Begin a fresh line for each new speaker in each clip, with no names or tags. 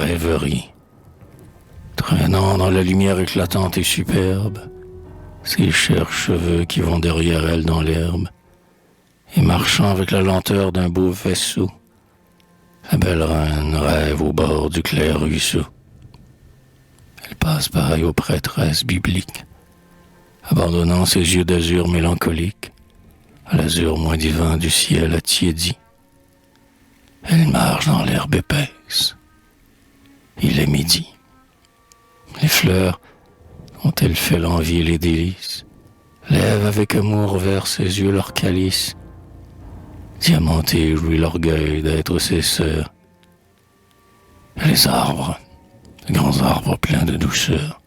rêverie. Traînant dans la lumière éclatante et superbe, ses chers cheveux qui vont derrière elle dans l'herbe, et marchant avec la lenteur d'un beau vaisseau, la belle reine rêve au bord du clair ruisseau. Elle passe pareil aux prêtresses bibliques, abandonnant ses yeux d'azur mélancoliques à l'azur moins divin du ciel attiédi. Elle marche dans l'herbe épaisse. Il est midi. Les fleurs, dont elle fait l'envie et les délices, lèvent avec amour vers ses yeux leur calice. Diamanté jouit l'orgueil d'être ses sœurs. Les arbres, de grands arbres pleins de douceur,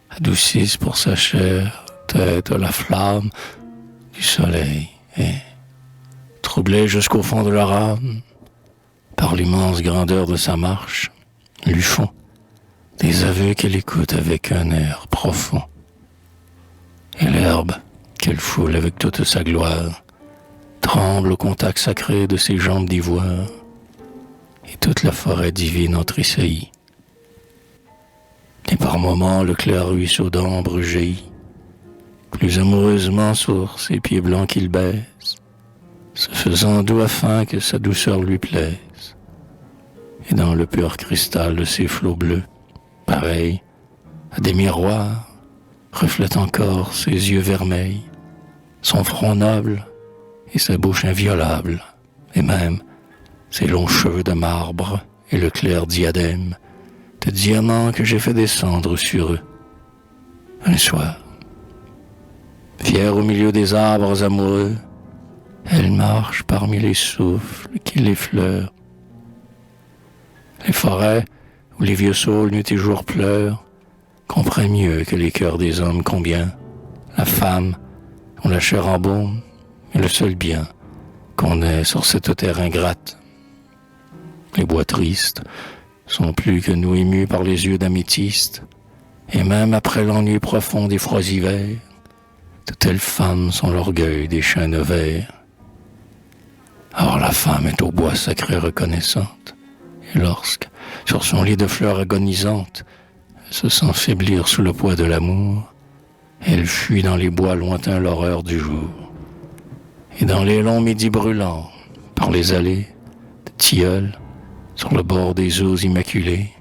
adoucissent pour sa chair tête la flamme du soleil et, troublés jusqu'au fond de leur âme, par l'immense grandeur de sa marche, lui font des aveux qu'elle écoute avec un air profond. Et l'herbe, qu'elle foule avec toute sa gloire, tremble au contact sacré de ses jambes d'ivoire, et toute la forêt divine en tressaillit. Et par moments le clair ruisseau d'ambre jaillit, plus amoureusement sur ses pieds blancs qu'il baise, se faisant doux afin que sa douceur lui plaise. Et dans le pur cristal de ses flots bleus, pareil à des miroirs, reflète encore ses yeux vermeils, son front noble et sa bouche inviolable, et même ses longs cheveux de marbre et le clair diadème de diamants que j'ai fait descendre sur eux. Un soir, fière au milieu des arbres amoureux, elle marche parmi les souffles qui l'effleurent. Les forêts où les vieux saules nuit et jour pleurent comprennent mieux que les cœurs des hommes combien la femme, dont la chair embaume, est le seul bien qu'on ait sur cette terre ingrate. Les bois tristes sont plus que nous émus par les yeux d'améthyste, et même après l'ennui profond des froids hivers, de telles femmes sont l'orgueil des chênes verts. Or la femme est au bois sacré reconnaissante, et lorsque, sur son lit de fleurs agonisantes, elle se sent faiblir sous le poids de l'amour, elle fuit dans les bois lointains l'horreur du jour. Et dans les longs midis brûlants, par les allées de tilleuls, sur le bord des eaux immaculées,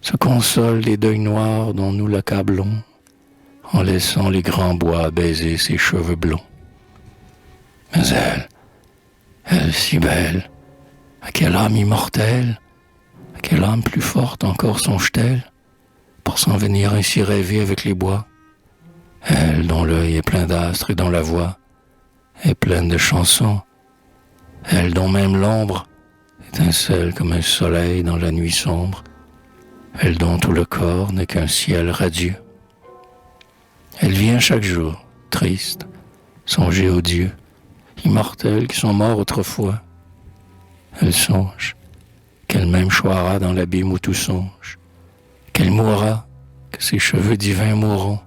se console des deuils noirs dont nous l'accablons, en laissant les grands bois baiser ses cheveux blonds. Mais elle si belle, à quelle âme immortelle, à quelle âme plus forte encore songe-t-elle, pour s'en venir ainsi rêver avec les bois, elle dont l'œil est plein d'astres et dont la voix est pleine de chansons, elle dont même l'ombre étincelle comme un soleil dans la nuit sombre, elle dont tout le corps n'est qu'un ciel radieux. Elle vient chaque jour, triste, songer aux dieux, immortels qui sont morts autrefois. Elle songe qu'elle-même choira dans l'abîme où tout songe, qu'elle mourra, que ses cheveux divins mourront,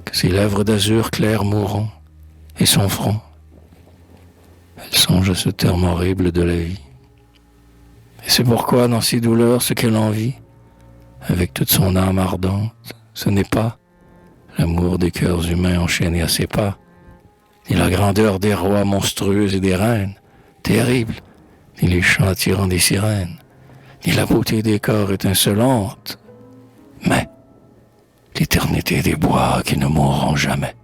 que ses lèvres d'azur clair mourront, et son front. Elle songe à ce terme horrible de la vie. Et c'est pourquoi, dans ces douleurs, ce qu'elle envie, avec toute son âme ardente, ce n'est pas l'amour des cœurs humains enchaînés à ses pas, ni la grandeur des rois monstrueux et des reines, terribles, ni les chants attirants des sirènes, ni la beauté des corps étincelante, mais l'éternité des bois qui ne mourront jamais.